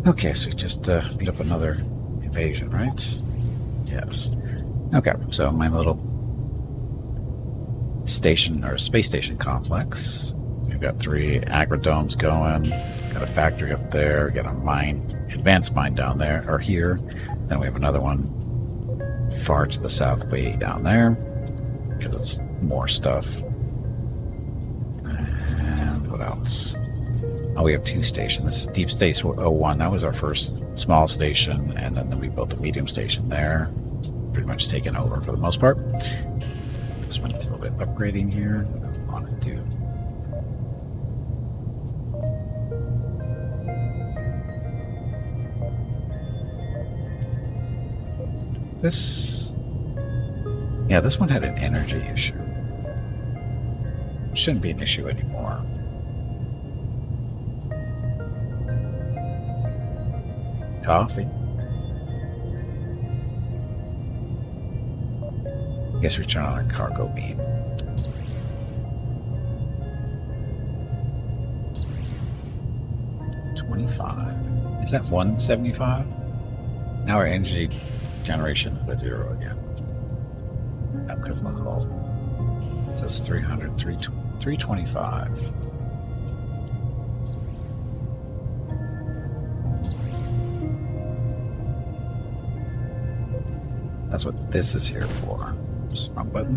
Okay, so we just beat up another invasion, right? Yes. Okay, so my little station or space station complex. We've got 3 agridomes going. Got a factory up there. Got a mine, advanced mine down there, or here. Then we have another one far to the south way down there, because it's more stuff. And what else? Oh, we have 2 stations. Deep Space 01, that was our first small station, and then we built a medium station there. Pretty much taken over for the most part. This one needs a little bit of upgrading here. I want to do. This. Yeah, this one had an energy issue. It shouldn't be an issue anymore. Coffee. I guess we turn on our cargo beam. $25. Is that 175? Now our energy generation is at 0 again. That because of the hull. It says 300, 325. That's what this is here for. Just wrong button.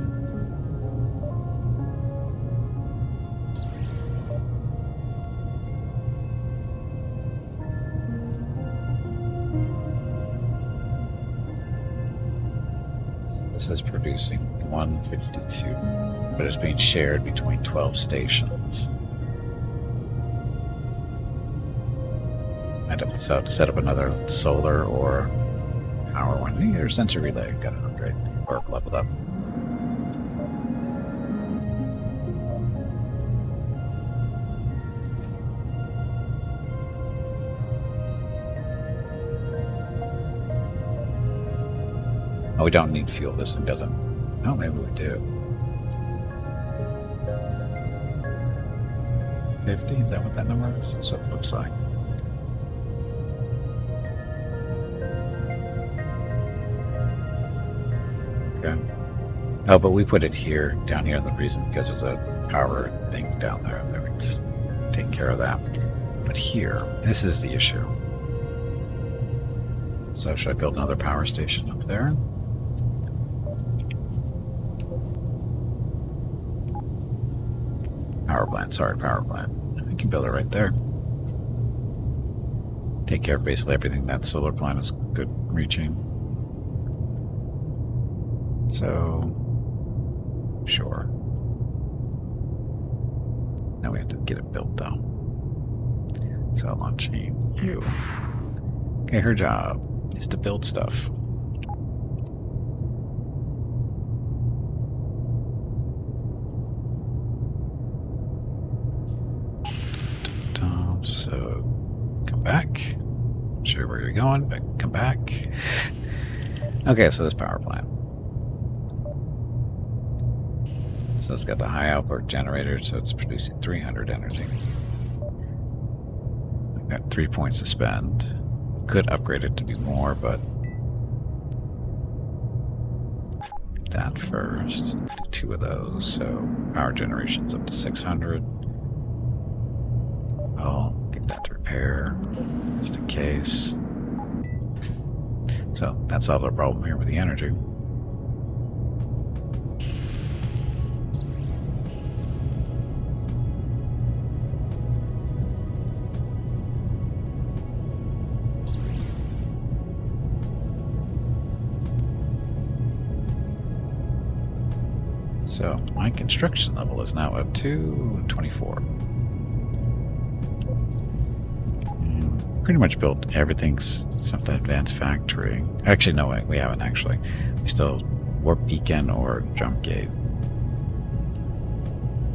This is producing 152, but it's being shared between 12 stations. I'd have to set up another solar or power one. I think there's sensor relay. Got an upgrade or leveled up. Oh, we don't need fuel. This thing doesn't. Oh, maybe we do. 50? Is that what that number is? That's what it looks like. Okay. Oh, but we put it here, down here, the reason because there's a power thing down there that we just take care of that. But here, this is the issue. So should I build another power station up there? Power plant, sorry, power plant. I can build it right there. Take care of basically everything that solar plant is good reaching. So, sure. Now we have to get it built though. Cell on chain. Ew. Okay, her job is to build stuff. So, come back. Not sure where you're going, but come back. Okay, so this power plant. So it's got the high output generator, so it's producing 300 energy. We've got 3 points to spend. Could upgrade it to be more, but that first. Do 2 of those, so power generation's up to 600. I'll get that to repair, just in case. So that solved our problem here with the energy. So my construction level is now up to 24. Pretty much built everything's something advanced factory. Actually, no, we haven't actually. We still warp beacon or jump gate.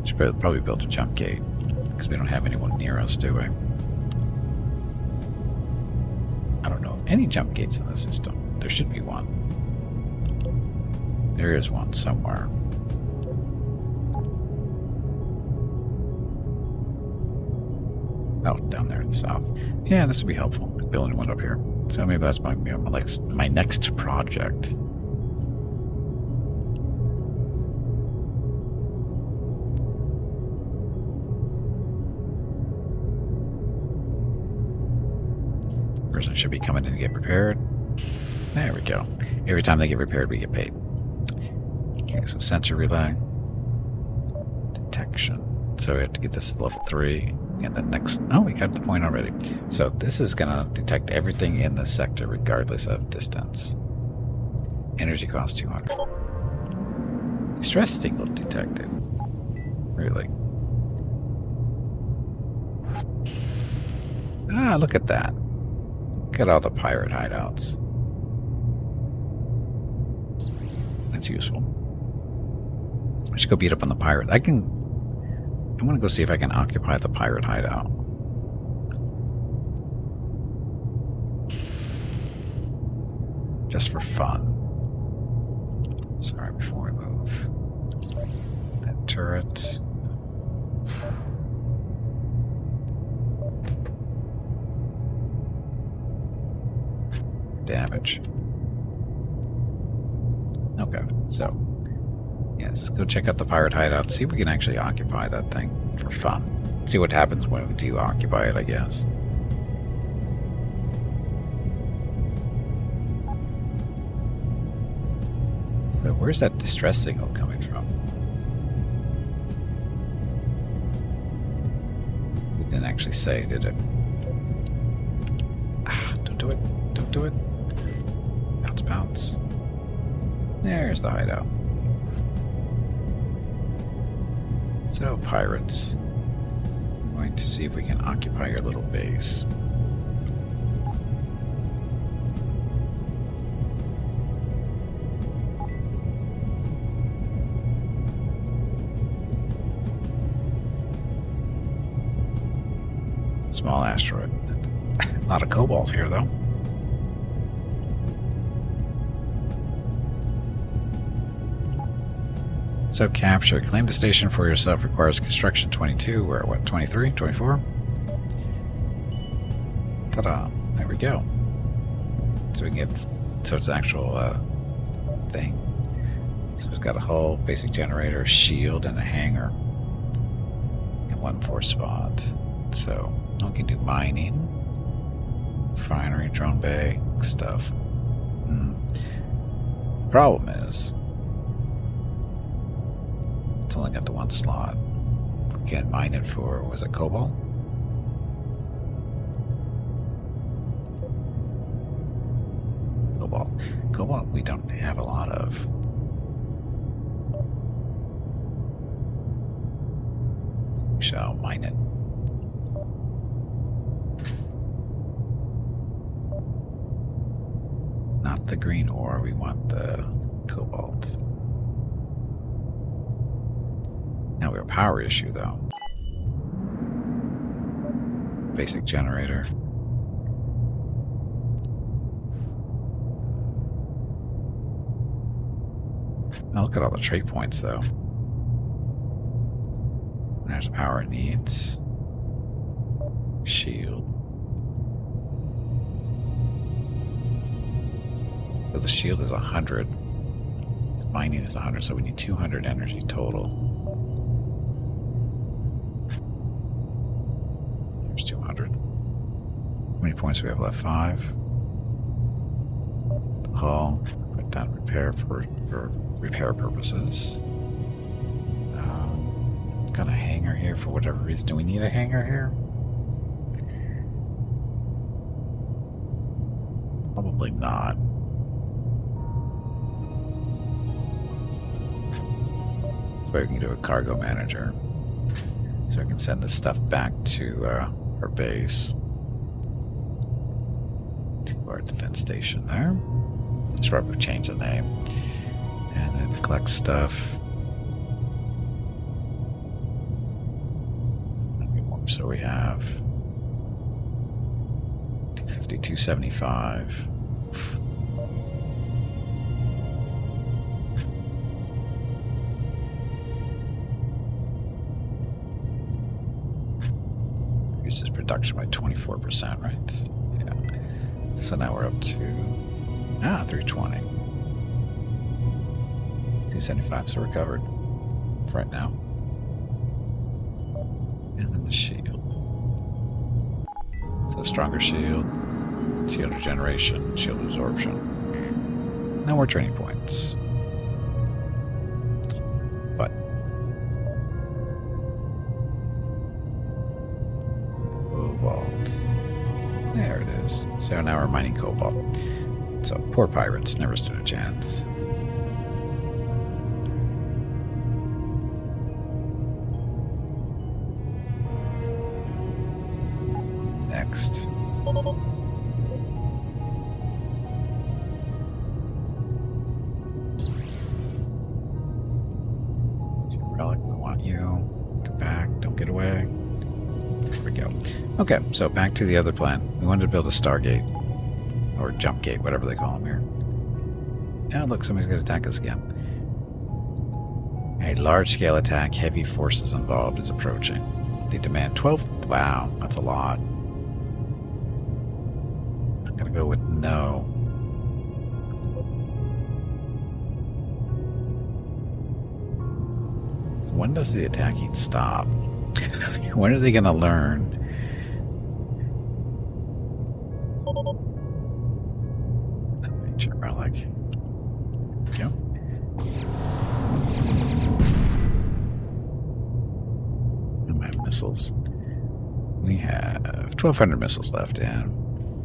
Should probably build a jump gate because we don't have anyone near us, do we? I don't know of any jump gates in the system. There should be one. There is one somewhere. Oh, down there in the south. Yeah, this would be helpful. building one up here. So maybe that's my next project. Person should be coming in to get prepared. There we go. Every time they get repaired, we get paid. Okay, so sensor relay. Detection. So we have to get this level 3. And the next... Oh, we got the point already. So this is going to detect everything in the sector, regardless of distance. Energy cost 200. Stress signal detected. Really? Ah, look at that. Look at all the pirate hideouts. That's useful. I should go beat up on the pirate. I'm gonna go see if I can occupy the pirate hideout. Just for fun. Sorry, before we move. That turret. Damage. Okay, so yes, go check out the pirate hideout. See if we can actually occupy that thing for fun. See what happens when we do occupy it, I guess. So where's that distress signal coming from? It didn't actually say, did it? Ah, don't do it. Don't do it. Bounce, bounce. There's the hideout. So, pirates. I'm going to see if we can occupy your little base. Small asteroid. A lot of cobalt here, though. So capture. Claim the station for yourself requires construction 22. We're at what, 23? 24? Ta-da. There we go. So we can get... So it's an actual thing. So it's got a hull, basic generator, shield, and a hangar. And one force spot. So we can do mining, refinery, drone bay, stuff. Problem is... only got the one slot. We can't mine it for, was it cobalt? Cobalt. Cobalt we don't have a lot of. We shall mine it. Not the green ore, we want the cobalt. Now we have a power issue, though. Basic generator. Now look at all the trait points, though. There's power it needs. Shield. So the shield is 100. The mining is 100, so we need 200 energy total. There's 200. How many points do we have left? 5. The hull. Put that repair for repair purposes. Got a hangar here for whatever reason. Do we need a hangar here? Probably not. So we can do a cargo manager. So I can send the stuff back to our base. To our defense station there. Just probably change the name. And then collect stuff. So we have 250, 275. Increases production by 24%, right? Yeah. So now we're up to 320. 275, so we're covered for right now. And then the shield. So stronger shield, shield regeneration, shield absorption. No more training points. But cobalt. There it is. So now we're mining cobalt. So poor pirates never stood a chance. Next. Relic, we want you. Come back, don't get away. There we go. Okay, so back to the other plan. We wanted to build a Stargate. Or jump gate, whatever they call them here. Yeah, look, somebody's going to attack us again. A large-scale attack, heavy forces involved, is approaching. They demand 12... Wow, that's a lot. I'm going to go with no. So when does the attacking stop? When are they going to learn? Ancient relic. There we go. And my missiles. We have 1,200 missiles left and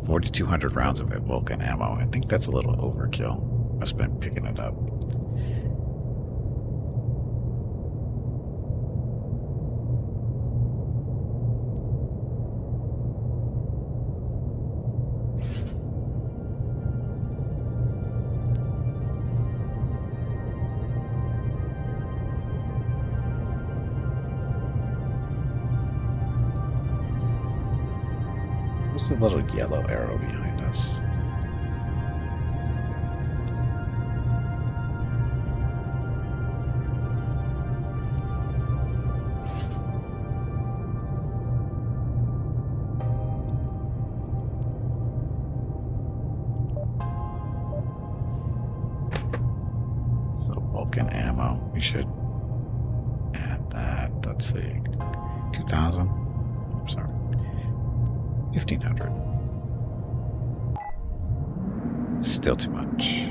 4,200 rounds of Vulcan ammo. I think that's a little overkill. Must have been picking it up. What's the little yellow arrow behind us? So Vulcan ammo. We should add that. Let's see. 2,000. I'm sorry. 1,500. Still too much.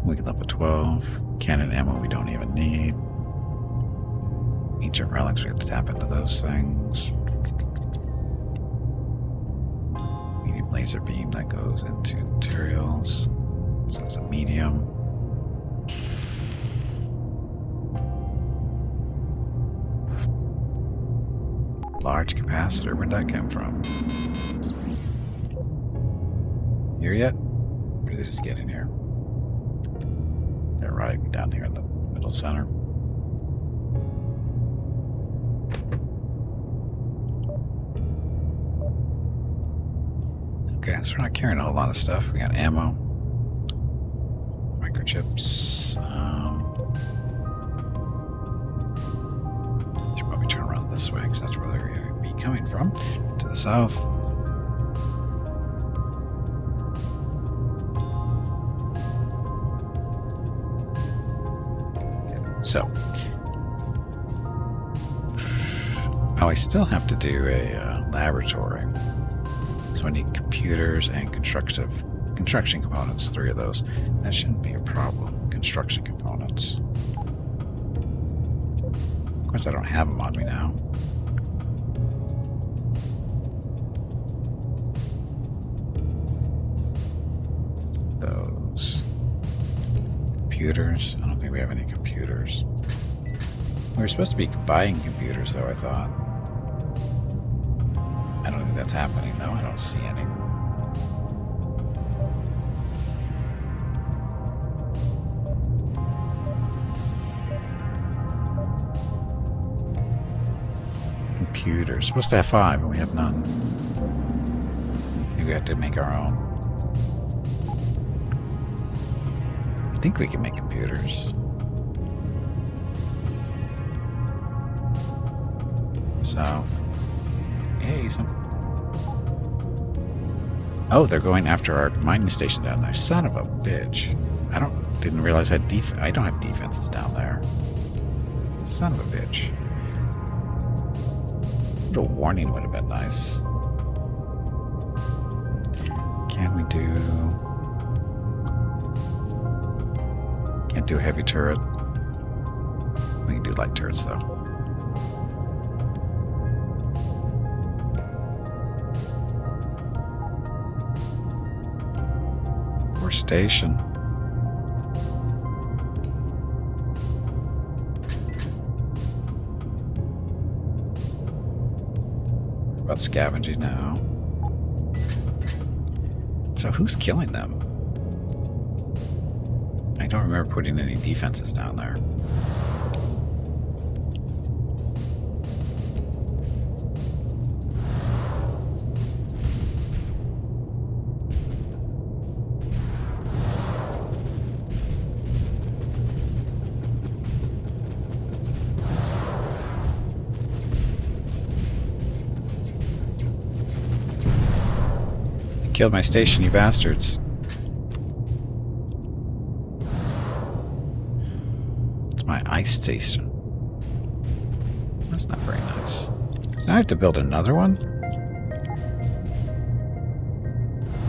We can level 12. Cannon ammo we don't even need. Ancient relics, we have to tap into those things. Medium laser beam that goes into materials. So it's a medium. Large capacitor, where'd that come from? Here yet? Or did they just get in here? They're right down here in the middle center. Okay, so we're not carrying a whole lot of stuff. We got ammo, microchips. Should probably turn around this way because that's where they're going to be coming from. To the south. So, oh, I still have to do a laboratory. So I need computers and construction components, 3 of those. That shouldn't be a problem. Construction components. Of course, I don't have them on me now. Those computers. I don't think we have any computers. We were supposed to be buying computers, though, I thought. I don't think that's happening, though. I don't see any. Computers. Supposed to have 5, and we have none. Maybe we have to make our own. I think we can make computers. South. Hey, oh, they're going after our mining station down there. Son of a bitch. Didn't realize I don't have defenses down there. Son of a bitch. A little warning would have been nice. Can we do... Can't do a heavy turret. We can do light turrets, though. We're stationed. About scavenging now. So who's killing them? I don't remember putting any defenses down there. Killed my station, you bastards. It's my ice station. That's not very nice. So now I have to build another one?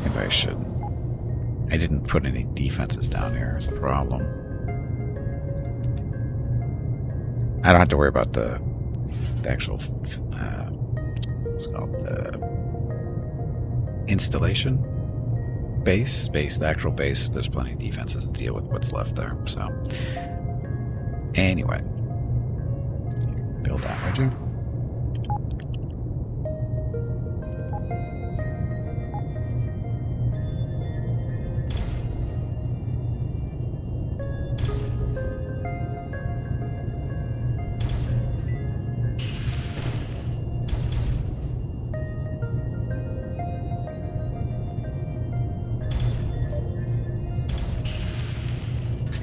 Maybe I should. I didn't put any defenses down here is the problem. I don't have to worry about the actual what's it called, the installation base, the actual base. There's plenty of defenses to deal with what's left there. So anyway, build that, would you?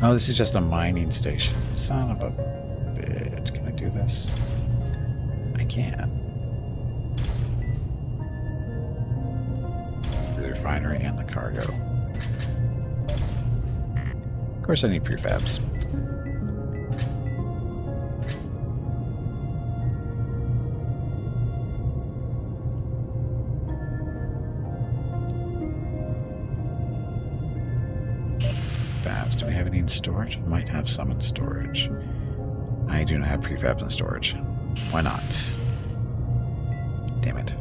Oh, this is just a mining station. Son of a bitch. Can I do this? I can. The refinery and the cargo. Of course I need prefabs. Do we have any in storage? I might have some in storage. I do not have prefabs in storage. Why not? Damn it.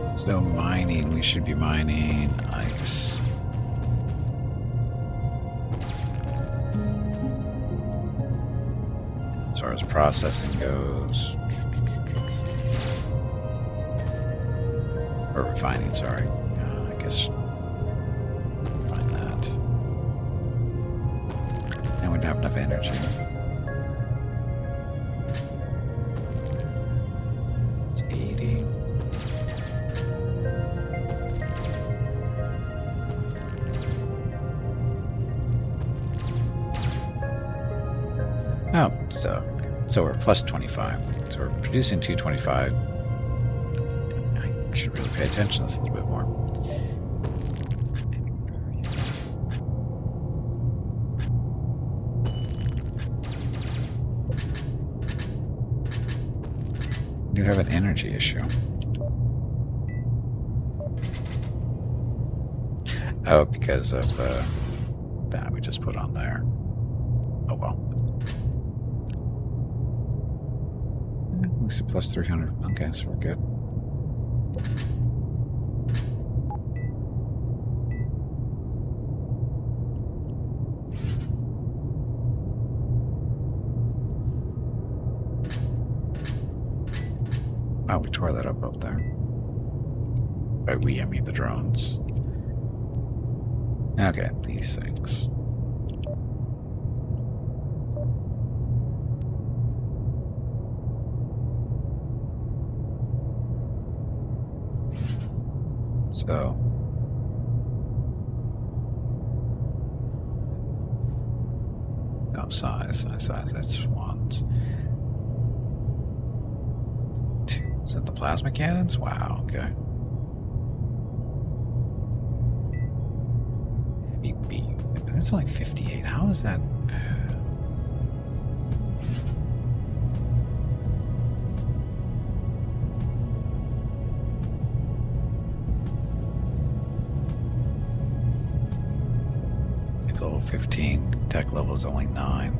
There's no mining. We should be mining ice. As far as processing goes, or refining, sorry. I guess refine that. And we don't have enough energy. It's 80. Oh, so we're plus 25. So we're producing 225. I should really pay attention to this a little bit more. We do have an energy issue. Oh, because of that we just put on there. Oh well. Plus 300. Okay, so we're good. Wow, we tore that up there. By we, I mean the drones. Okay, these things. So no size. That's ones. Two. Is that the plasma cannons? Wow. Okay. Heavy beam. That's only 58. How is that? Level 15. Tech level is only 9.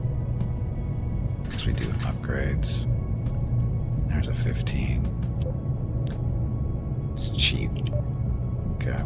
Guess we do upgrades. There's a 15. It's cheap. Okay.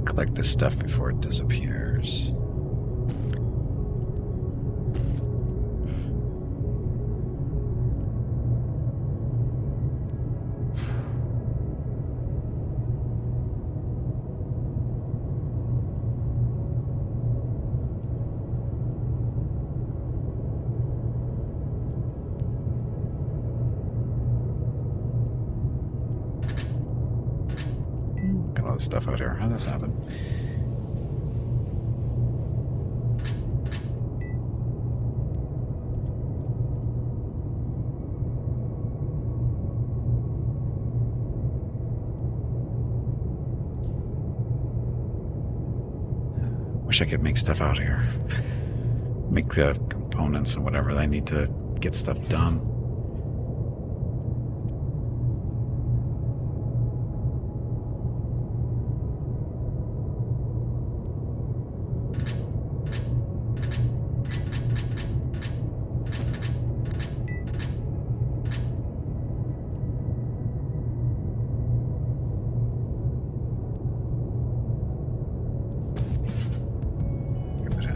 Collect this stuff before it disappears. Got all this stuff out here. How'd this happen? Wish I could make stuff out here. Make the components and whatever they need to get stuff done.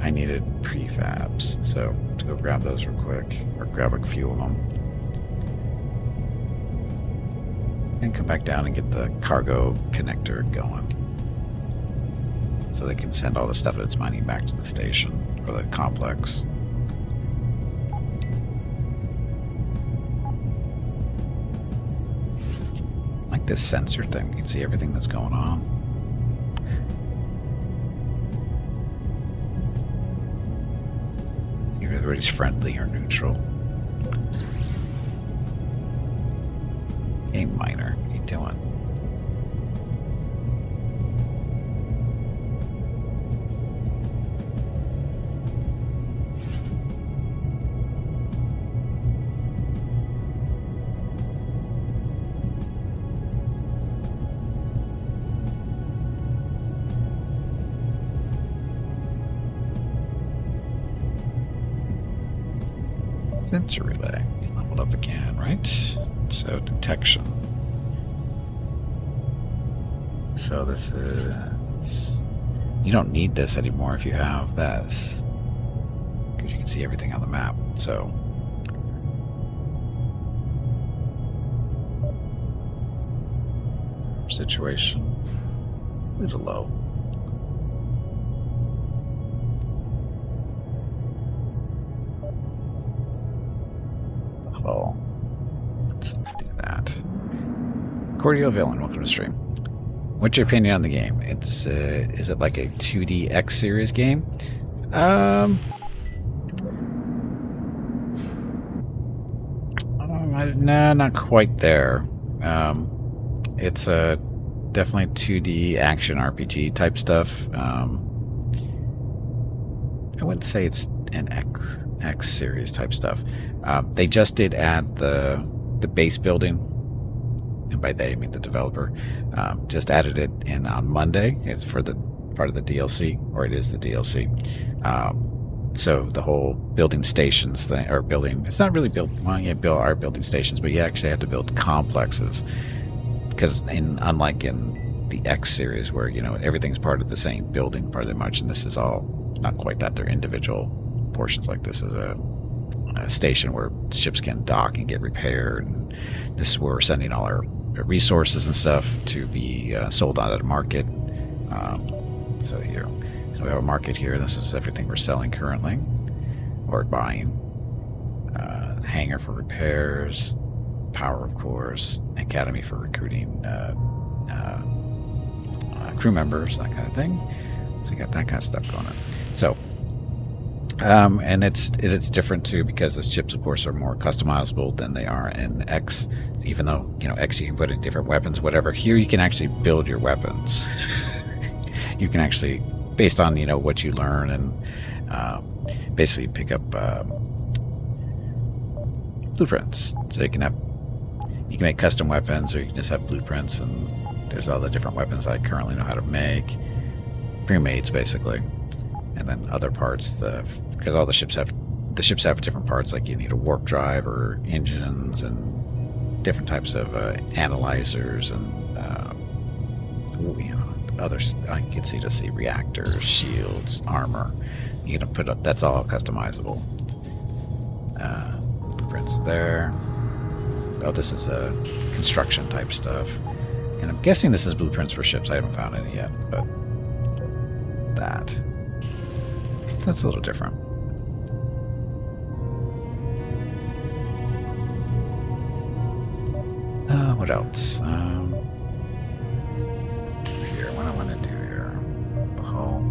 I needed prefabs, so to go grab those real quick, or grab a few of them. And come back down and get the cargo connector going. So they can send all the stuff that's mining back to the station, or the complex. Like this sensor thing, you can see everything that's going on. Everybody's friendly or neutral. Game miner, what are you doing? Sensor relay. Leveled up again, right? So detection. So this is... You don't need this anymore if you have this. Because you can see everything on the map. So... Situation. A little low. Well, let's do that. Cordio Villain, welcome to the stream. What's your opinion on the game? It's is it like a 2D X series game? No, not quite there. It's a definitely 2D action RPG type stuff. I wouldn't say it's an X series type stuff. They just did add the base building, and by they I mean the developer. Just added it in on Monday. It's for the part of the DLC, or it is the DLC. So the whole building stations thing, or building, it's not really built. Well, you build our building stations, but you actually have to build complexes. because unlike in the X series where, you know, everything's part of the same building pretty much, and this is all not quite that. They're individual portions. Like this is a station where ships can dock and get repaired, and this is where we're sending all our resources and stuff to be sold out at a market. So we have a market here. This is everything we're selling currently or buying. Hangar for repairs, power, of course, academy for recruiting crew members, that kind of thing. So you got that kind of stuff going on. So and it's different too, because the ships, of course, are more customizable than they are in X. Even though, you know, X you can put in different weapons, whatever. Here you can actually build your weapons. You can actually, based on, you know, what you learn, and basically pick up blueprints. So you can make custom weapons, or you can just have blueprints, and there's all the different weapons I currently know how to make. Pre-mades, basically. And then other parts, because all the ships have different parts, like you need a warp drive or engines and different types of analyzers and you know, others. I can see reactors, shields, armor. You can put up. That's all customizable. Blueprints there. Oh, this is construction type stuff, and I'm guessing this is blueprints for ships. I haven't found any yet, but that's a little different. What else? Here, what I want to do here. The hull.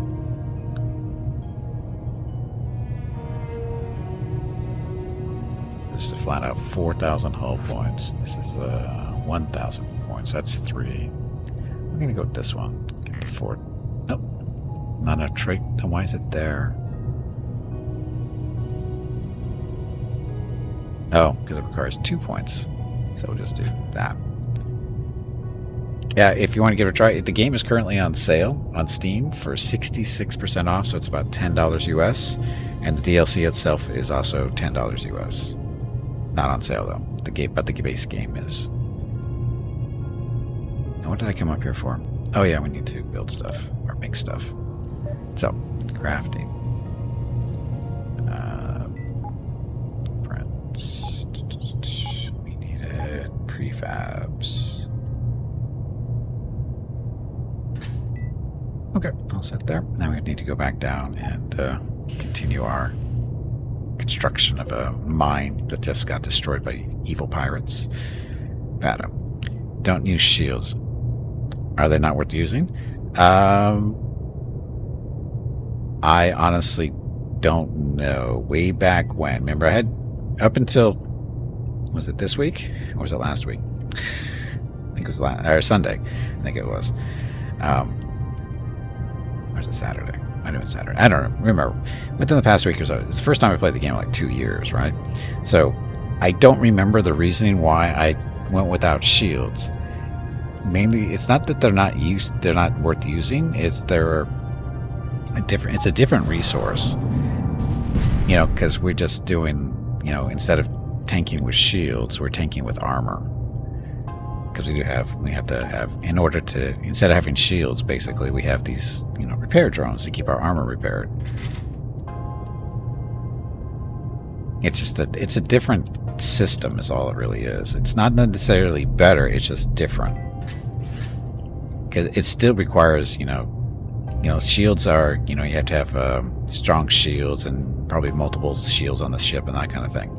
This is a flat out 4,000 hull points. This is 1,000 points. That's 3. We're gonna go with this one. Get the 4. Nope. Not a trait. Why is it there? Oh, because it requires 2 points. So we'll just do that. Yeah, if you want to give it a try, the game is currently on sale on Steam for 66% off, so it's about $10 US. And the DLC itself is also $10 US. Not on sale though. But the base game is. Now, what did I come up here for? Oh yeah, we need to build stuff or make stuff. So, crafting. Prints. We needed prefabs. Okay, all set there. Now we need to go back down and continue our construction of a mine that just got destroyed by evil pirates. Bada. Don't use shields. Are they not worth using? I honestly don't know. Way back when. Remember, I had up until, was it this week? Or was it last week? I think it was Sunday. I think it was. Or was it Saturday? Might have been Saturday. I don't remember. Within the past week or so. It's the first time I played the game in like 2 years, right? So I don't remember the reasoning why I went without shields. Mainly, it's not that they're not worth using. It's a different resource. You know, because we're just doing, you know, instead of tanking with shields, we're tanking with armor. Because we have to have, in order to, instead of having shields, basically, we have these, you know, repair drones to keep our armor repaired. It's just it's a different system is all it really is. It's not necessarily better, it's just different. Because it still requires, you know, shields are, you know, you have to have strong shields and probably multiple shields on the ship and that kind of thing.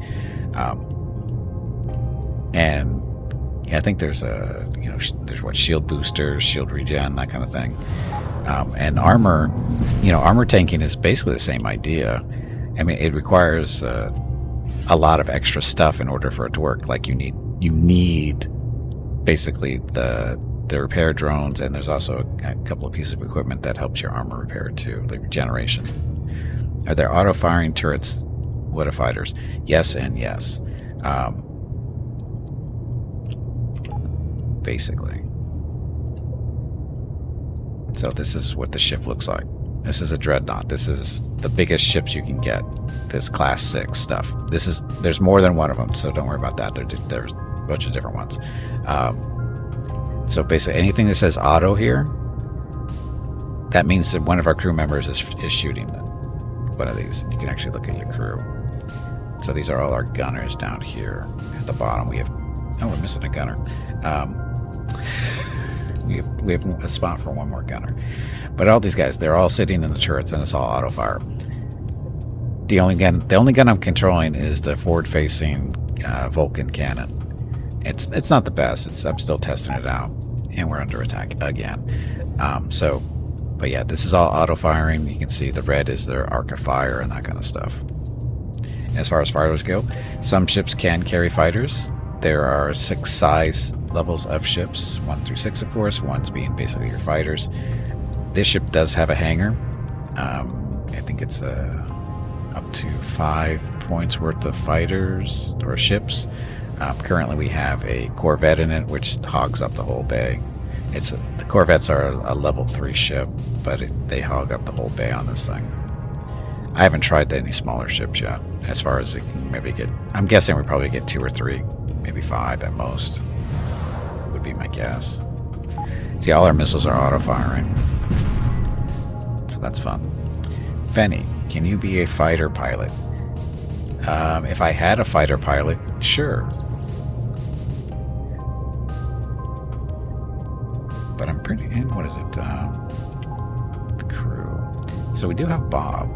And yeah, I think there's there's what, shield boosters, shield regen, that kind of thing. And armor, you know, armor tanking is basically the same idea. I mean, it requires a lot of extra stuff in order for it to work. Like you need basically the repair drones, and there's also a couple of pieces of equipment that helps your armor repair too, like regeneration. Are there auto-firing turrets, water fighters? Yes and yes. Basically. So this is what the ship looks like. This is a dreadnought. This is the biggest ships you can get. This class 6 stuff. There's more than one of them, so don't worry about that. There's a bunch of different ones. So basically anything that says auto here, that means that one of our crew members is shooting one of these. You can actually look at your crew. So these are all our gunners down here. At the bottom we have, oh, we're missing a gunner. We have a spot for one more gunner. But all these guys, they're all sitting in the turrets and it's all auto fire. The only gun I'm controlling is the forward-facing Vulcan cannon. It's not the best. I'm still testing it out, and we're under attack again. But yeah, this is all auto firing. You can see the red is their arc of fire and that kind of stuff. As far as fighters go, some ships can carry fighters. There are 6 size levels of ships, 1 through 6, of course. 1's being basically your fighters. This ship does have a hangar. I think it's up to 5 points worth of fighters or ships. Currently we have a Corvette in it, which hogs up the whole bay. The Corvettes are a level 3 ship, but they hog up the whole bay on this thing. I haven't tried any smaller ships yet, as far as it can maybe get. I'm guessing we probably get 2 or 3, maybe 5 at most, would be my guess. See, all our missiles are auto-firing, so that's fun. Fenny, can you be a fighter pilot? If I had a fighter pilot, sure. But I'm pretty in, what is it? The crew. So we do have Bob.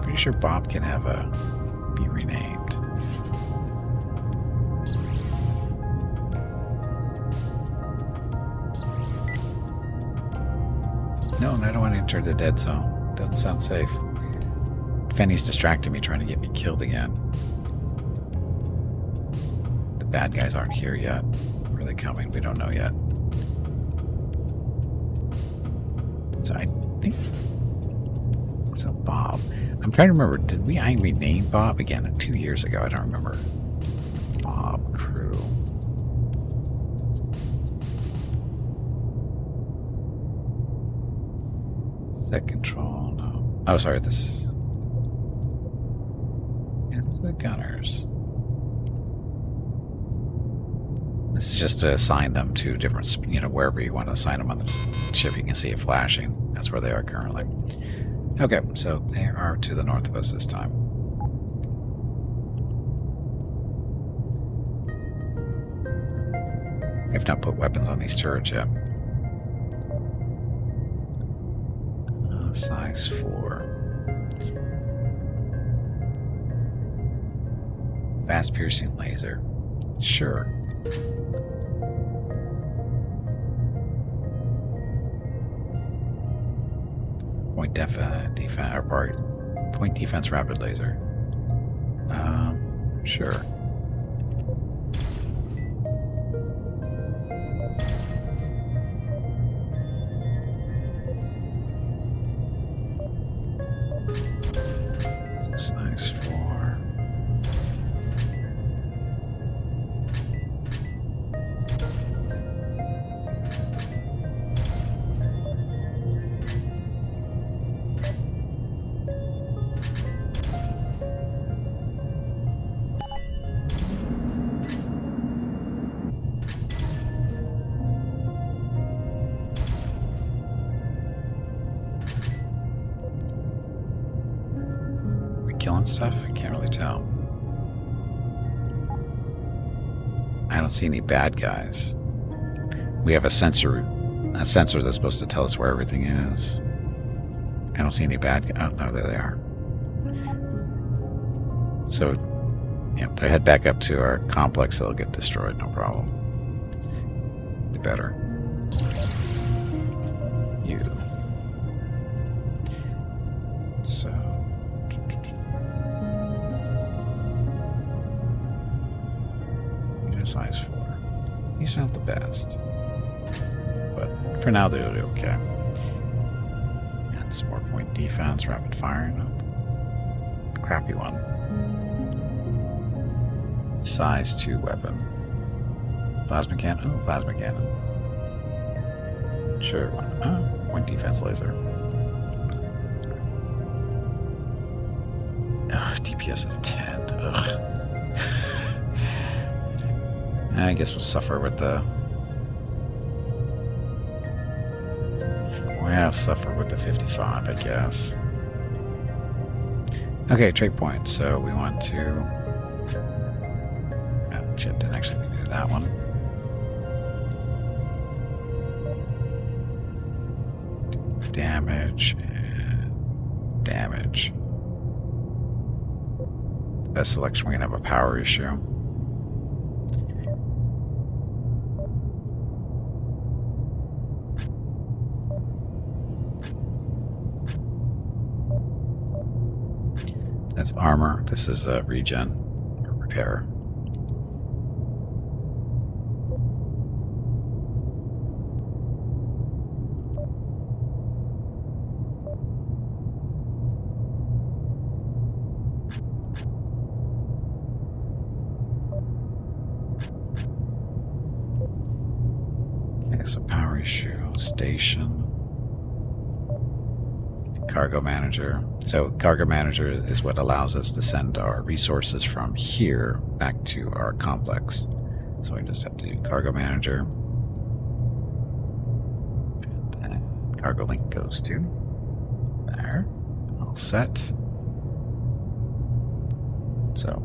Pretty sure Bob can be renamed. No, I don't want to enter the dead zone. Doesn't sound safe. Fenny's distracting me, trying to get me killed again. The bad guys aren't here yet. Where are they coming? We don't know yet. So I think... So Bob. I'm trying to remember, did I rename Bob? Again, 2 years ago, I don't remember. Bob crew. Set control, no. Oh, sorry, this... Yeah, these are the gunners. This is just to assign them to different, wherever you want to assign them on the ship, you can see it flashing. That's where they are currently. Okay, so they are to the north of us this time. I've not put weapons on these turrets yet. Size 4. Fast piercing laser. Sure. Point defense rapid laser. Sure. Size 4. Killing stuff? I can't really tell. I don't see any bad guys. We have a sensor that's supposed to tell us where everything is. I don't see any bad guys. Oh, no, there they are. So, yeah, they head back up to our complex. They'll get destroyed, no problem. They better. You. So. Size 4. These aren't the best, but for now they'll do okay. And some more point defense, rapid fire. No. Crappy one. Size 2 weapon. Plasma cannon. Oh, plasma cannon. Sure. Oh, point defense laser. Ugh, DPS of 10. Ugh. I guess we'll suffer with the we have suffered with the 55, I guess. Okay, trade point. So we want to... Shit, didn't actually do that one. Damage and damage. Best selection, we're going to have a power issue. That's armor. This is regen or repair. Okay, so power issue, station. Cargo manager. So cargo manager is what allows us to send our resources from here back to our complex. So we just have to do cargo manager. And then cargo link goes to there. All set. So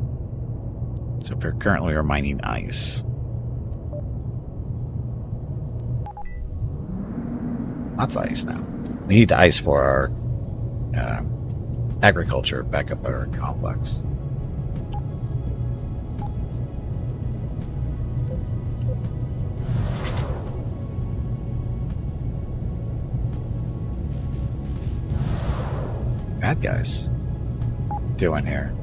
currently we're mining ice. Lots of ice now. We need ice for our agriculture back up our complex. Bad guys doing here?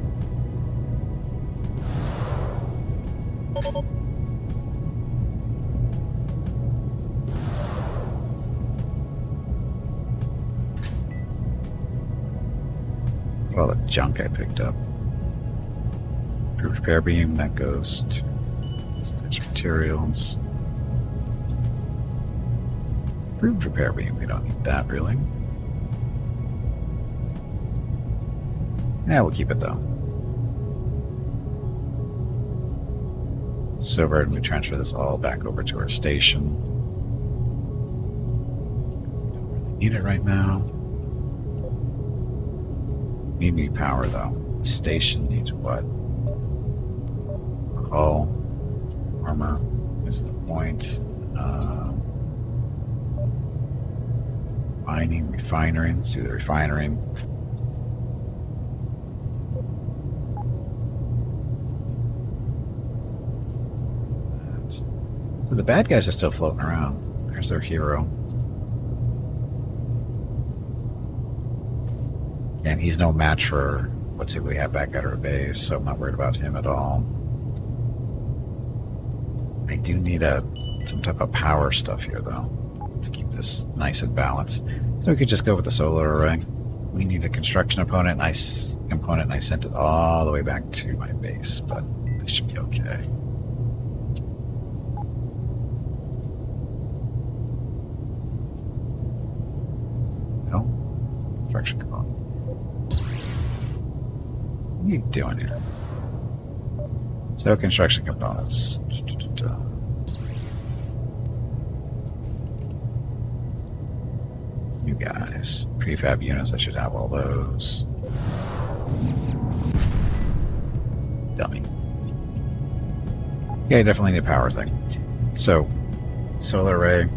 All the junk I picked up. Improved repair beam, that goes to snatch materials. Improved repair beam, we don't need that really. Yeah, we'll keep it though. Silver, and we transfer this all back over to our station. Don't really need it right now. Need power though. Station needs what? Hull, armor is the point. Mining, refinery. Let's do the refinery. So the bad guys are still floating around. There's their hero. And he's no match for what's it we have back at our base, so I'm not worried about him at all. I do need some type of power stuff here, though, to keep this nice and balanced. So we could just go with the solar array. We need a construction component, and I sent it all the way back to my base, but this should be okay. No? Construction component. What are you doing here? So construction components. You guys. Prefab units, I should have all those. Dummy. Yeah, I definitely need a power thing. So, solar array.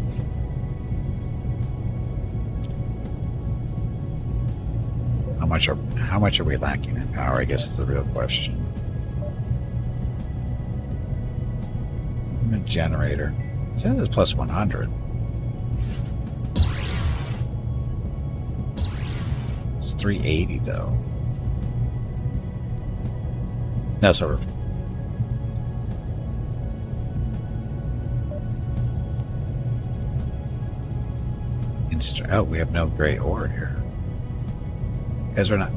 How much are we lacking in power, I guess is the real question. And the generator. It says it's plus 100. It's 380 though. No, sort of. Oh, we have no gray ore here. Guys, we're not.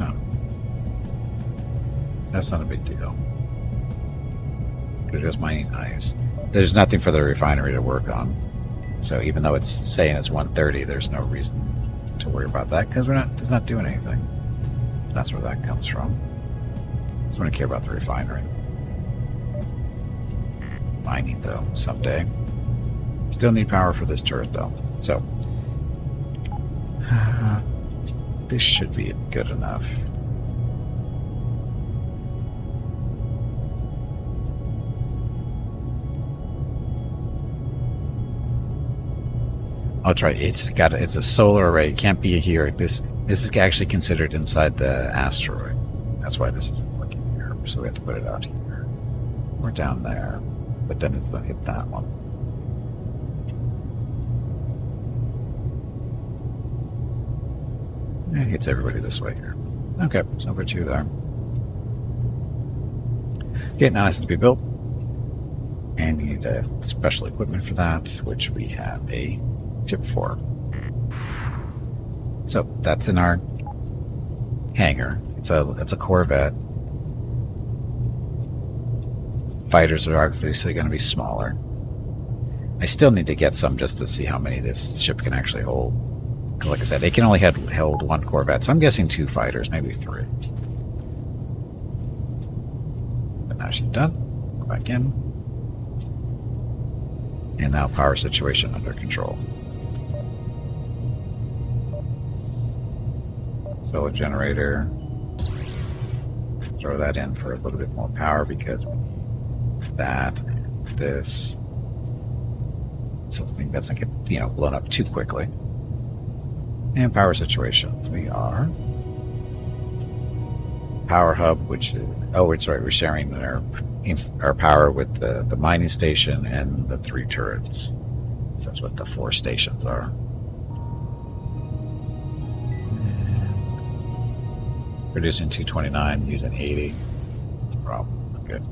No. That's not a big deal. We're just mining ice. There's nothing for the refinery to work on. So even though it's saying it's 130, there's no reason to worry about that because it's not doing anything. That's where that comes from. Just want to care about the refinery. Mining though, someday. Still need power for this turret though. So, this should be good enough. I'll try. It's a solar array. It can't be here. This is actually considered inside the asteroid. That's why this isn't looking here. So we have to put it out here. We're down there, but then it's going to hit that one. It hits everybody this way here. Okay, so I'll put you there. Okay, now this has to be built. And you need special equipment for that, which we have a chip for. So that's in our hangar. It's a Corvette. Fighters are obviously going to be smaller. I still need to get some just to see how many this ship can actually hold. Like I said, it can only hold one Corvette, so I'm guessing 2 fighters, maybe 3. But now she's done. Go back in. And now power situation under control. Solar generator. Throw that in for a little bit more power because we need that, this. Something doesn't get, blown up too quickly. And power situation. We are power hub, which is, it's right, we're sharing our power with the mining station and the 3 turrets. So that's what the 4 stations are. And producing 229, using 80. Problem. Good.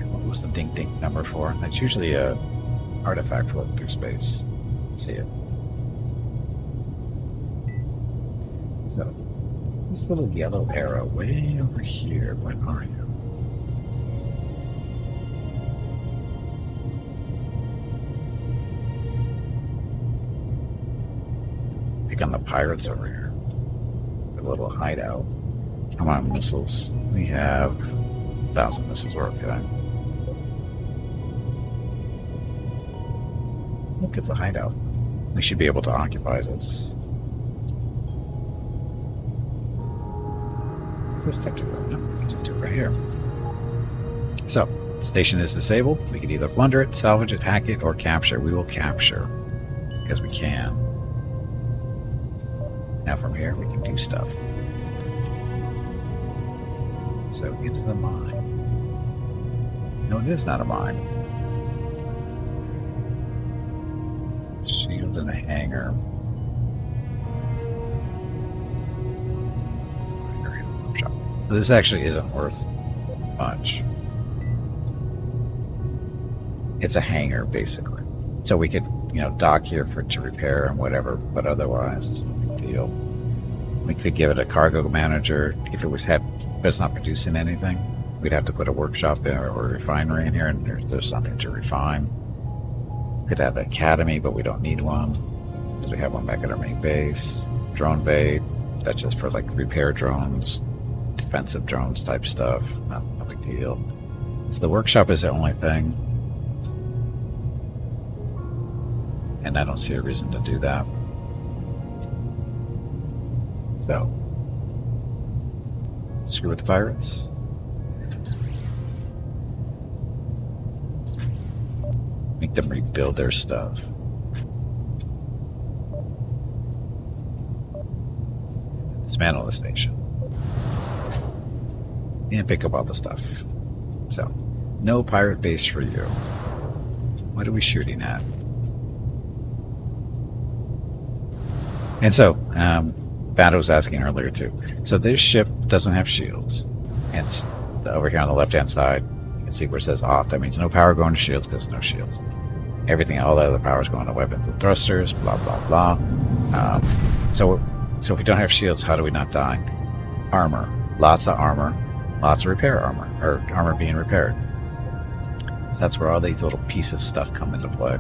What was the dink dink number for? That's usually a artifact floating through space. Let's see it. So, this little yellow arrow way over here. What are you? Pick on the pirates over here. The little hideout. Come on, missiles. We have 1,000 missiles. We're okay. Look, it's a hideout. We should be able to occupy this. This type to go. No, we can just do it right here. So, station is disabled. We can either plunder it, salvage it, hack it, or capture. We will capture because we can. Now from here, we can do stuff. So it is a mine. No, it is not a mine. Shield in a hangar. So this actually isn't worth much. It's a hangar, basically. So we could, dock here to repair and whatever, but otherwise, it's no big deal. We could give it a cargo manager if it was but it's not producing anything. We'd have to put a workshop in or a refinery in here, and there's something to refine. Could have an academy, but we don't need one because we have one back at our main base. Drone bay, that's just for repair drones, defensive drones type stuff. No big deal. So the workshop is the only thing, and I don't see a reason to do that. So, screw with the pirates. Make them rebuild their stuff. Dismantle the station. And pick up all the stuff. So, no pirate base for you. What are we shooting at? And so, Bad was asking earlier too. So this ship doesn't have shields. And it's over here on the left-hand side. You can see where it says off. That means no power going to shields because no shields. Everything, all the other power is going to weapons and thrusters. Blah blah blah. So if we don't have shields, how do we not die? Armor, lots of armor, lots of repair armor, or armor being repaired. So that's where all these little pieces of stuff come into play.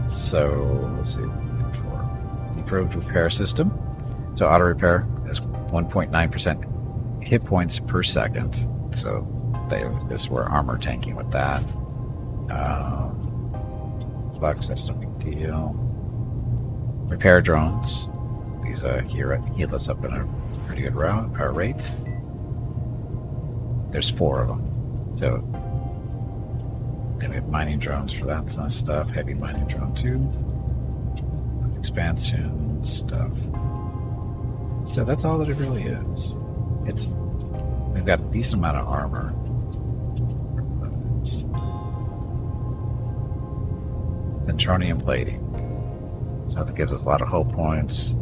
So let's see. Improved repair system. So auto repair is 1.9% hit points per second. So we're armor tanking with that. Flux, that's no big deal. Repair drones. These heal us up in a pretty good rate. There's 4 of them. So then we have mining drones for that kind of stuff. Heavy mining drone too. Expansion stuff. So that's all that it really is. We've got a decent amount of armor. Centronium plating. So that gives us a lot of hull points.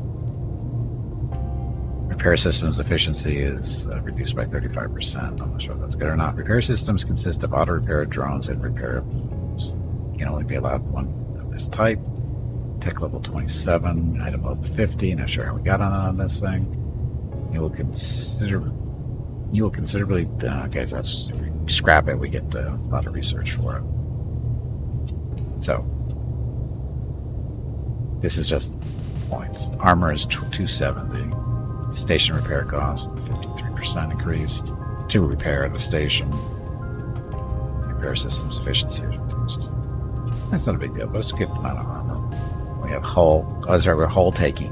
Repair systems efficiency is reduced by 35%. I'm not sure if that's good or not. Repair systems consist of auto repair drones and repair beams. You can only be allowed one of this type. Tech level 27, item level 50. Not sure how we got on this thing. You will considerably. Okay, so that's if we scrap it, we get a lot of research for it. So this is just points. Armor is 270. Station repair cost 53% increased. To repair at a station. Repair systems efficiency is reduced. That's not a big deal, but it's a good amount of armor. We have hull. Oh, sorry, we're hull tanking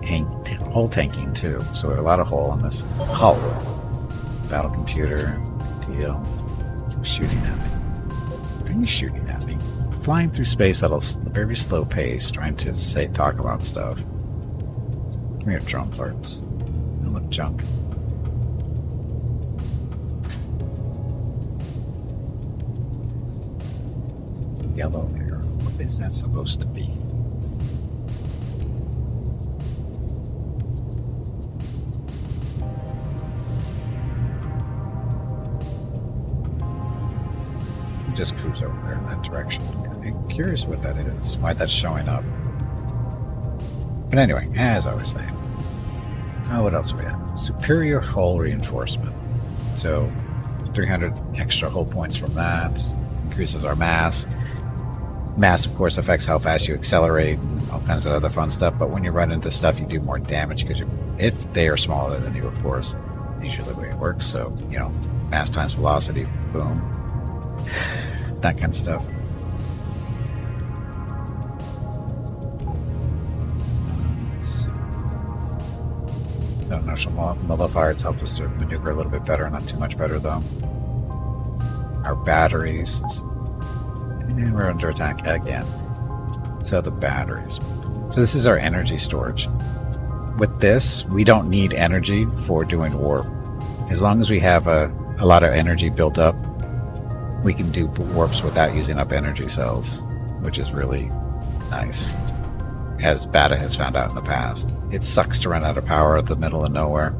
too. So we have a lot of hull on this hull. Battle computer, deal. Shooting at me. What are you shooting at me? Flying through space at a very slow pace, trying to talk about stuff. We have drone parts. They look junk. It's yellow here. What is that supposed to be? Just cruise over there in that direction. I'm curious what that is, why that's showing up. But anyway, as I was saying, what else do we have? Superior hull reinforcement. So 300 extra hull points from that. Increases our mass. Mass, of course, affects how fast you accelerate and all kinds of other fun stuff. But when you run into stuff, you do more damage because if they are smaller than you, of course, usually the way it works. So, mass times velocity, boom. That kind of stuff. So inertial modifiers help us to maneuver a little bit better, not too much better though. Our batteries, and we're under attack again. So the batteries. So this is our energy storage. With this, we don't need energy for doing warp. As long as we have a lot of energy built up, we can do warps without using up energy cells, which is really nice, as Bata has found out in the past. It sucks to run out of power at the middle of nowhere,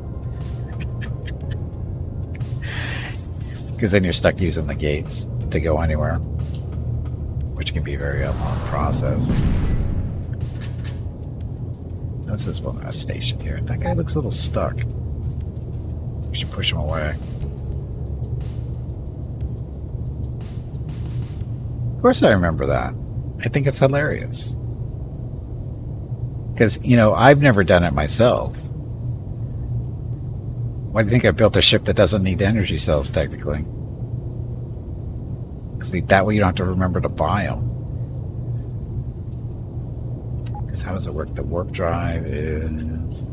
because then you're stuck using the gates to go anywhere, which can be a very long process. This is a station here. That guy looks a little stuck. We should push him away. Of course I remember that. I think it's hilarious. Because, I've never done it myself. Why do you think I built a ship that doesn't need energy cells, technically? Because that way you don't have to remember to buy them. Because how does it work? The warp drive is...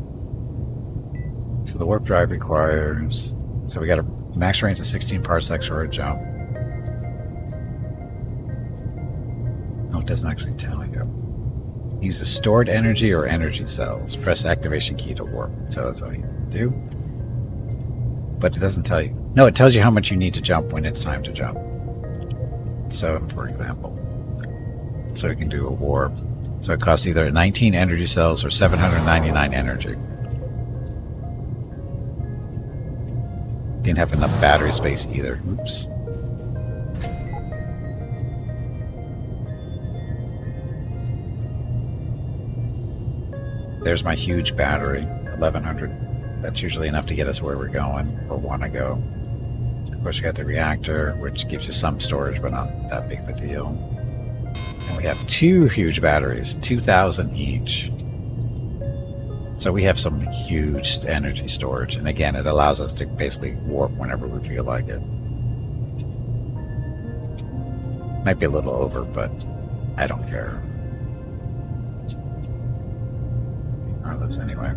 So the warp drive requires... So we got a max range of 16 parsecs for a jump. It doesn't actually tell you. Uses stored energy or energy cells. Press activation key to warp. So that's all you do. But it doesn't tell you. No, it tells you how much you need to jump when it's time to jump. So, for example, so you can do a warp. So it costs either 19 energy cells or 799 energy. Didn't have enough battery space either. Oops. There's my huge battery, 1100. That's usually enough to get us where we're going or want to go. Of course, we got the reactor, which gives you some storage, but not that big of a deal. And we have 2 huge batteries, 2,000 each. So we have some huge energy storage. And again, it allows us to basically warp whenever we feel like it. Might be a little over, but I don't care. Are those anyway?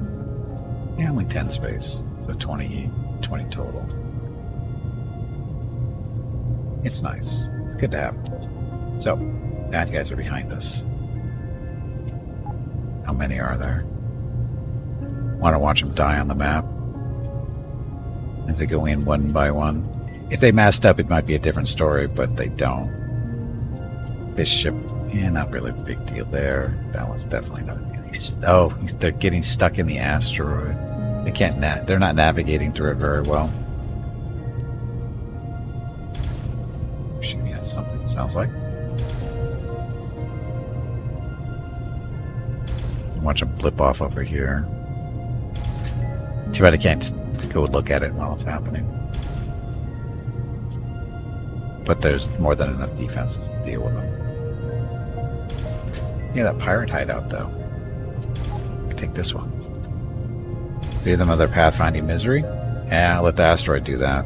Yeah, only 10 space, so 20 total. It's nice. It's good to have. So, bad guys are behind us. How many are there? Want to watch them die on the map as they go in one by one. If they masked up, it might be a different story, but they don't. This ship, yeah, not really a big deal there. That one's definitely not. Oh, they're getting stuck in the asteroid. They can't. They're not navigating through it very well. Shooting at something. Sounds like. Watch them blip off over here. Too bad I can't go look at it while it's happening. But there's more than enough defenses to deal with them. Yeah, that pirate hideout, though. Take this one. Three of them are their pathfinding misery. Yeah, I'll let the asteroid do that.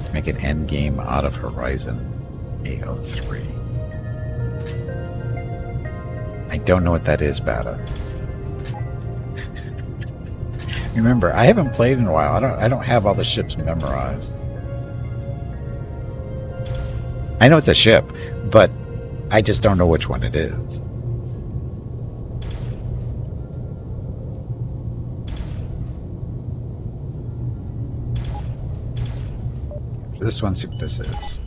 To make an endgame out of Horizon A03. I don't know what that is, Bata. Remember, I haven't played in a while. I don't have all the ships memorized. I know it's a ship, but I just don't know which one it is. This one, see what this is.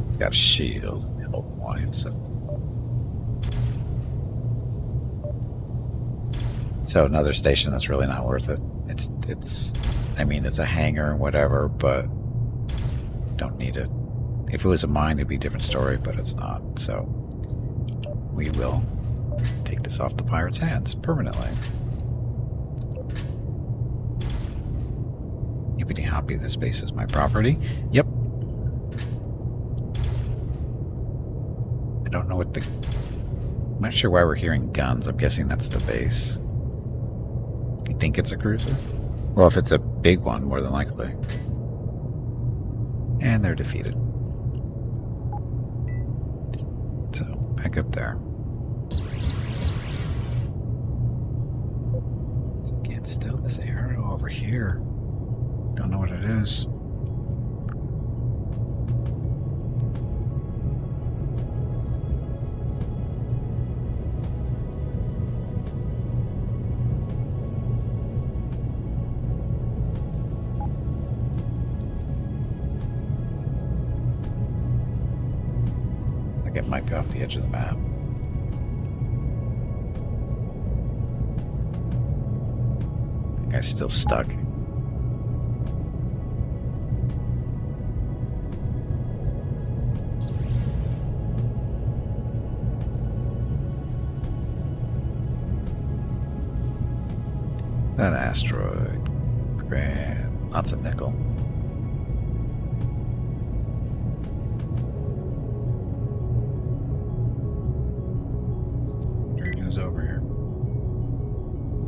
It's got a shield. Hold wide, so another station that's really not worth it. It's I mean, it's a hangar and whatever, but don't need it. If it was a mine, it'd be a different story, but it's not. So we will take this off the pirate's hands permanently. Yippity hoppy, this base is my property. Yep. I don't know what the... I'm not sure why we're hearing guns. I'm guessing that's the base. You think it's a cruiser? Well, if it's a big one, more than likely. And they're defeated. So, back up there. So again, still this arrow over here. Don't know what it is. It might be off the edge of the map. That guy's still stuck. That asteroid. Grand. Lots of nickel. Over here.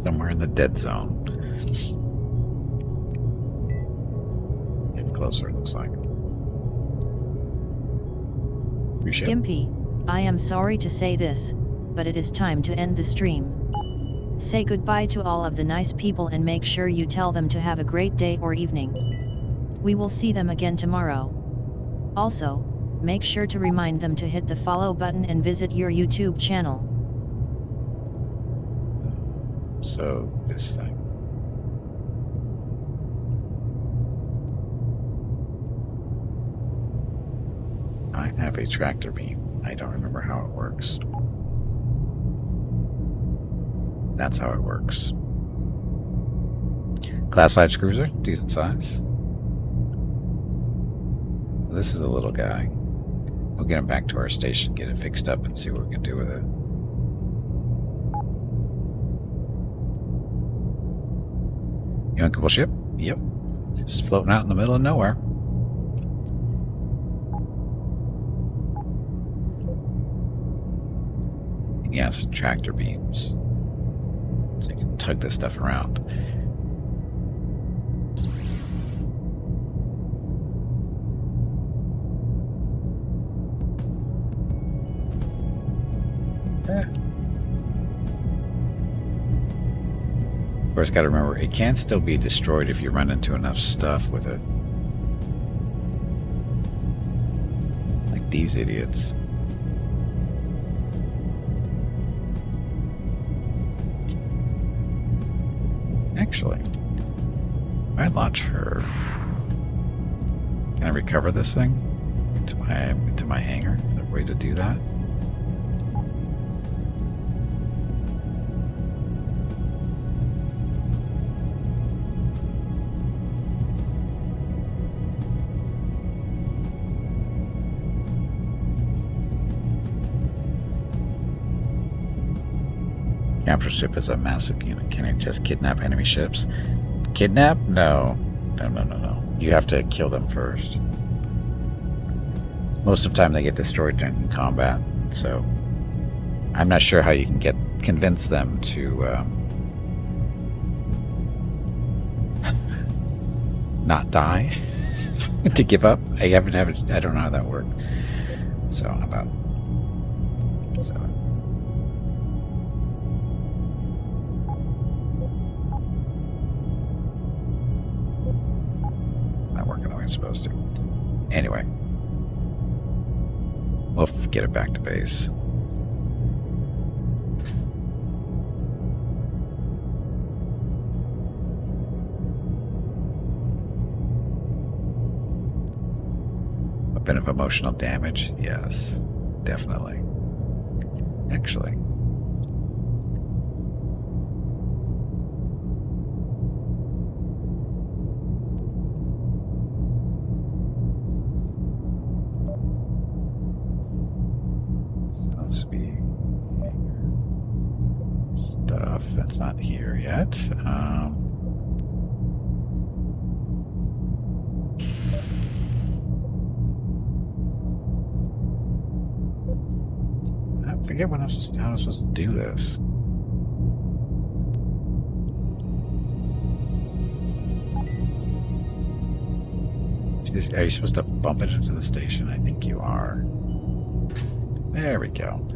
Somewhere in the dead zone. Getting closer, it looks like. Gimpy, I am sorry to say this, but it is time to end the stream. Say goodbye to all of the nice people and make sure you tell them to have a great day or evening. We will see them again tomorrow. Also, make sure to remind them to hit the follow button and visit your YouTube channel. So, this thing. I have a tractor beam. I don't remember how it works. That's how it works. Class 5 cruiser, decent size. This is a little guy. We'll get him back to our station, get it fixed up, and see what we can do with it. You unkable ship? Yep. Just floating out in the middle of nowhere. Yes, tractor beams. So you can tug this stuff around. Of course, got to remember, it can still be destroyed if you run into enough stuff with it. Like these idiots. Actually, if I launch her, can I recover this thing into my hangar? Is there a way to do that? Capture ship is a massive unit. Can it just kidnap enemy ships? Kidnap? No. No. You have to kill them first. Most of the time they get destroyed during combat, so I'm not sure how you can convince them to not die, to give up. I don't know how that worked. So about 7. Not working the way it's supposed to. Anyway, we'll get it back to base. A bit of emotional damage? Yes, definitely. Actually. Supposed to be stuff that's not here yet. I forget how I'm supposed to do this. Are you supposed to bump it into the station? I think you are. There we go.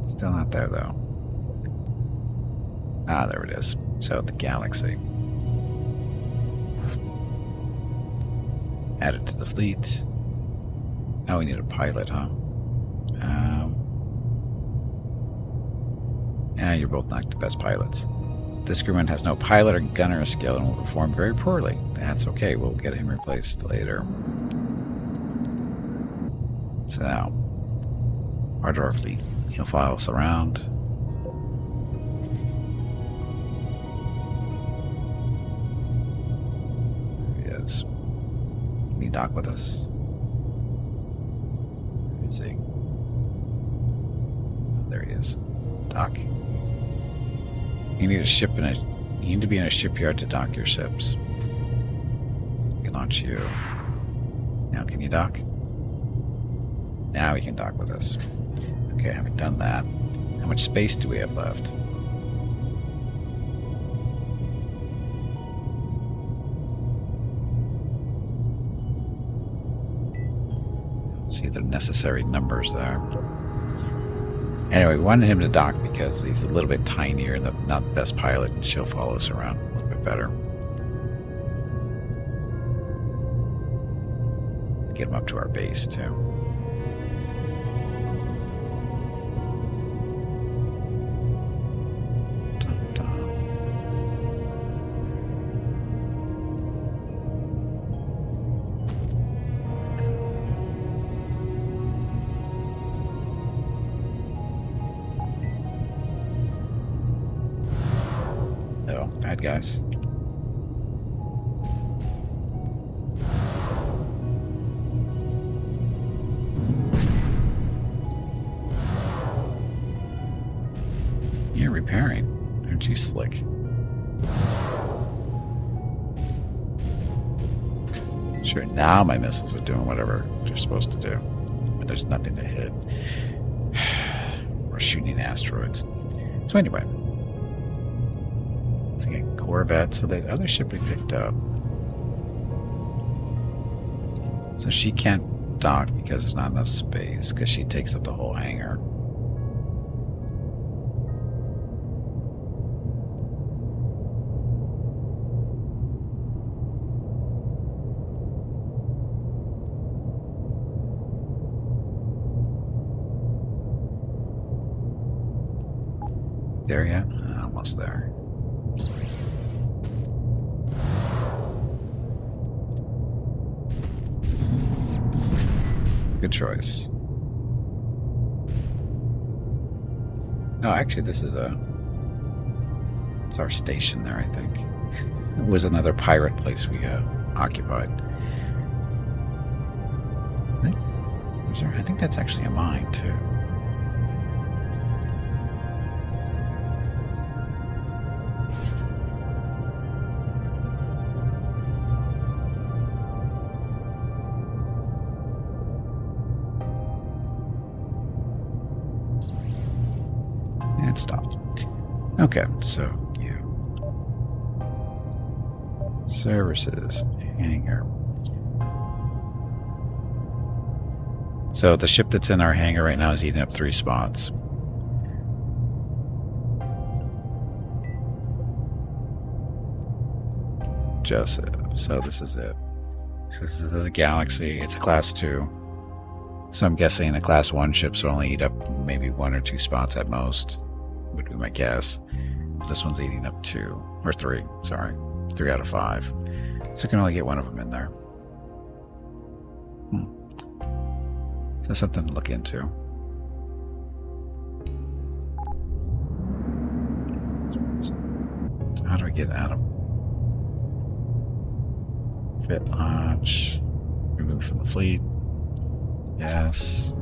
Still not there, though. Ah, there it is. So, the galaxy. Add it to the fleet. Now we need a pilot, huh? Yeah, you're both not the best pilots. This crewman has no pilot or gunner skill and will perform very poorly. That's okay, we'll get him replaced later. So now, part of our fleet. He'll follow us around. There he is. Can he dock with us? Where is he? Oh, there he is. Dock. You need you need to be in a shipyard to dock your ships. We launch you. Now can you dock? Now he can dock with us. Okay, having done that, how much space do we have left? Let's see the necessary numbers there. Anyway, we wanted him to dock because he's a little bit tinier and not the best pilot, and she'll follow us around a little bit better. Get him up to our base, too. Dun, dun. Oh, bad guys. You're repairing. Aren't you slick? Sure, now my missiles are doing whatever they're supposed to do. but there's nothing to hit. We're shooting asteroids. So anyway, let's get Corvette. So that other ship we picked up. So she can't dock because there's not enough space, because she takes up the whole hangar. There yet? Almost there. Good choice. Oh, actually, this is it's our station there, I think. It was another pirate place we occupied. I think that's actually a mine, too. And stop. Okay, so you. Services. Hangar. So the ship that's in our hangar right now is eating up 3 spots. Joseph. So this is it. So this is the Galaxy. It's a class 2. So I'm guessing a class 1 ships will only eat up maybe 1 or 2 spots at most, would be my guess. This one's eating up 2, or 3, sorry. 3 out of 5. So I can only get 1 of them in there. So something to look into. So how do I get out of fit launch? Remove from the fleet. Yes.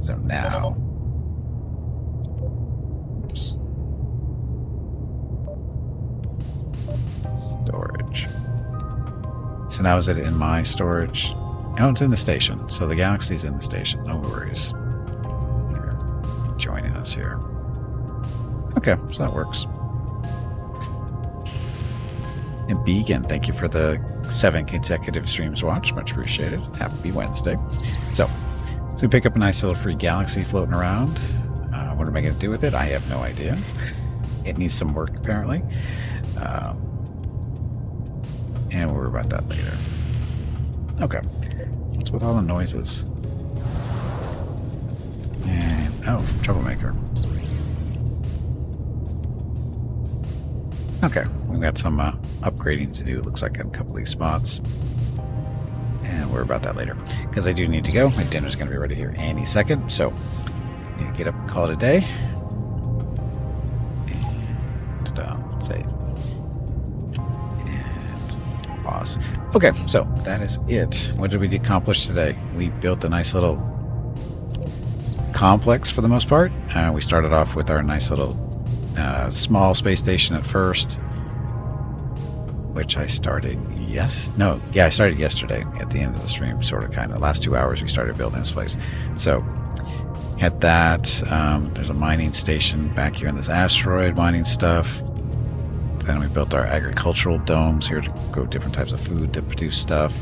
So now. Oops. Storage. So now is it in my storage? Oh, it's in the station. So the Galaxy's in the station. No worries. Here. Joining us here. Okay, so that works. And Beacon, thank you for the 7 consecutive streams watched. Much appreciated. Happy Wednesday. So we pick up a nice little free Galaxy floating around. What am I going to do with it? I have no idea. It needs some work, apparently. And we'll worry about that later. Okay. What's with all the noises? And, oh, troublemaker. Okay, we've got some upgrading to do, looks like, in a couple of these spots. And we're about that later. Because I do need to go. My dinner's going to be ready here any second. So, yeah, get up and call it a day. And, ta-da, save. And pause. Okay, so that is it. What did we accomplish today? We built a nice little complex for the most part. We started off with our nice little small space station at first, which I started I started yesterday at the end of the stream, sort of, kind of. Last 2 hours we started building this place. So had that. There's a mining station back here in this asteroid, mining stuff. Then we built our agricultural domes here to grow different types of food to produce stuff,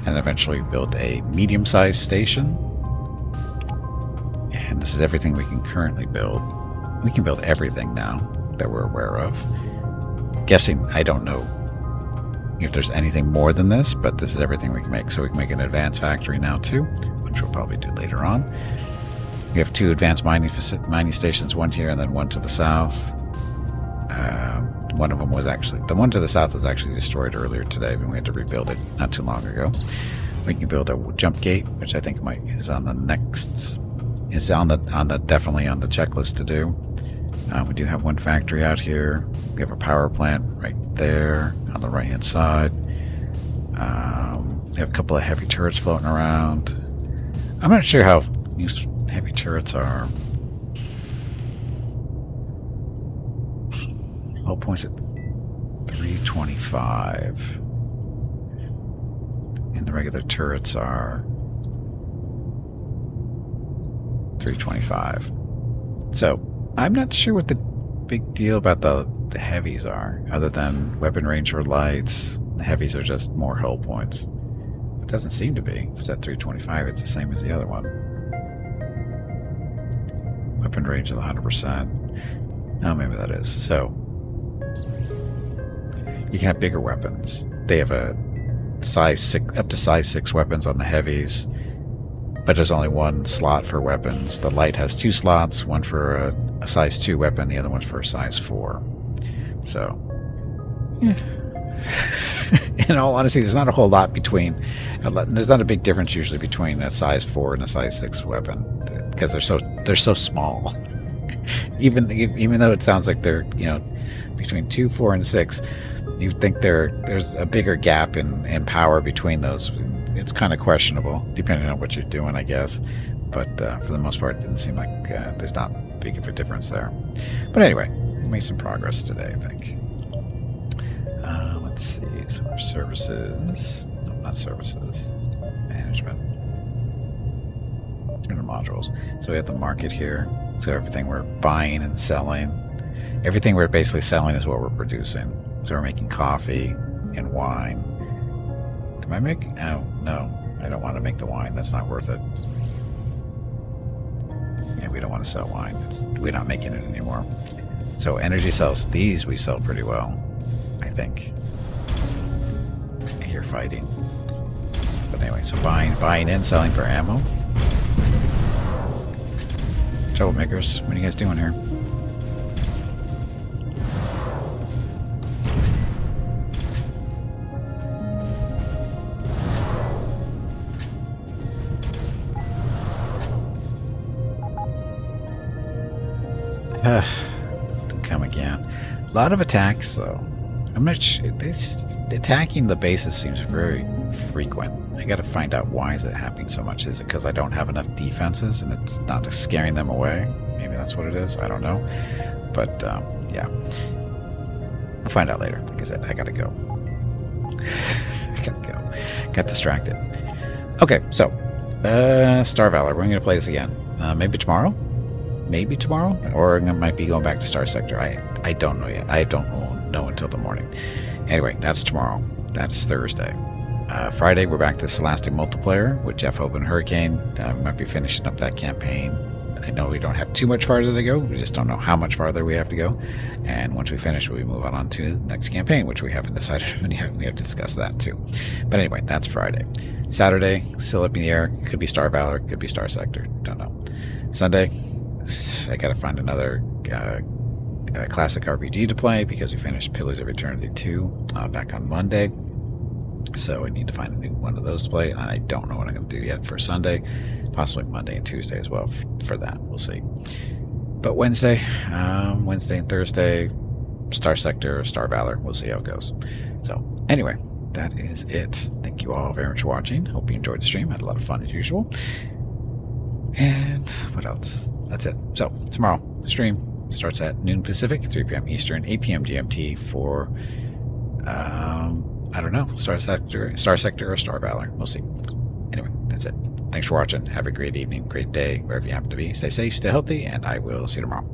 and eventually built a medium-sized station. And this is everything we can currently build. We can build everything now that we're aware of. Guessing, I don't know if there's anything more than this, but this is everything we can make. So we can make an advanced factory now too, which we'll probably do later on. We have 2 advanced mining stations, one here and then one to the south. One of them was actually, the one to the south was actually destroyed earlier today, but we had to rebuild it not too long ago. We can build a jump gate, which I think is on the next, is on the definitely on the checklist to do. We do have one factory out here. We have a power plant right there on the right hand side. We have a couple of heavy turrets floating around. I'm not sure how useful heavy turrets are. Low points at 325. the regular turrets are 325. So I'm not sure what the big deal about the heavies are, other than weapon range for lights. The heavies are just more hull points. It doesn't seem to be. If it's at 325, it's the same as the other one. Weapon range is 100%. Oh, maybe that is. So you can have bigger weapons. They have a size 6, up to size 6 weapons on the heavies, but there's only one slot for weapons. The light has 2 slots, one for a size 2 weapon, the other one's for a size 4. So, yeah. In all honesty, there's not a whole lot between. There's not a big difference usually between a size 4 and a size 6 weapon, because they're so small. even though it sounds like they're between 2, 4, and 6, you think there's a bigger gap in power between those. It's kind of questionable, depending on what you're doing, I guess. But for the most part, it didn't seem like there's not big of a difference there. But anyway, we made some progress today, I think. Let's see. So our services. No, not services. Management. Turner modules. So we have the market here. So everything we're buying and selling. Everything we're basically selling is what we're producing. So we're making coffee and wine. Am I making? Oh, no. I don't want to make the wine. That's not worth it. Yeah, we don't want to sell wine. We're not making it anymore. So energy cells. These we sell pretty well, I think. Here fighting. But anyway, so buying and selling for ammo. Troublemakers, what are you guys doing here? Come again. A lot of attacks, though. I'm not sure. Attacking the bases seems very frequent. I gotta find out why is it happening so much. Is it because I don't have enough defenses and it's not scaring them away? Maybe that's what it is. I don't know. But, yeah. I'll find out later. Like I said, I gotta go. I gotta go. Got distracted. Okay, so, Star Valor. We're gonna play this again. Maybe tomorrow? Maybe tomorrow? Or I might be going back to Star Sector. I don't know yet. I don't know until the morning. Anyway, that's tomorrow. That's Thursday. Friday, we're back to Scholastic Multiplayer with Jeff Hope and Hurricane. We might be finishing up that campaign. I know we don't have too much farther to go. We just don't know how much farther we have to go. And once we finish, we move on to the next campaign, which we haven't decided. We have to discuss that too. But anyway, that's Friday. Saturday, still up in the air. Could be Star Valor, could be Star Sector. Don't know. Sunday, I got to find another classic RPG to play because we finished Pillars of Eternity 2 back on Monday. So I need to find a new one of those to play, and I don't know what I'm going to do yet for Sunday. Possibly Monday and Tuesday as well for that. We'll see. But Wednesday and Thursday, Star Sector, Star Valor. We'll see how it goes. So anyway, that is it. Thank you all very much for watching. Hope you enjoyed the stream. Had a lot of fun as usual. And what else? That's it. So tomorrow, the stream starts at noon Pacific, 3 p.m. Eastern, 8 p.m. GMT for, I don't know, Star Sector or Star Valor. We'll see. Anyway, that's it. Thanks for watching. Have a great evening, great day, wherever you happen to be. Stay safe, stay healthy, and I will see you tomorrow.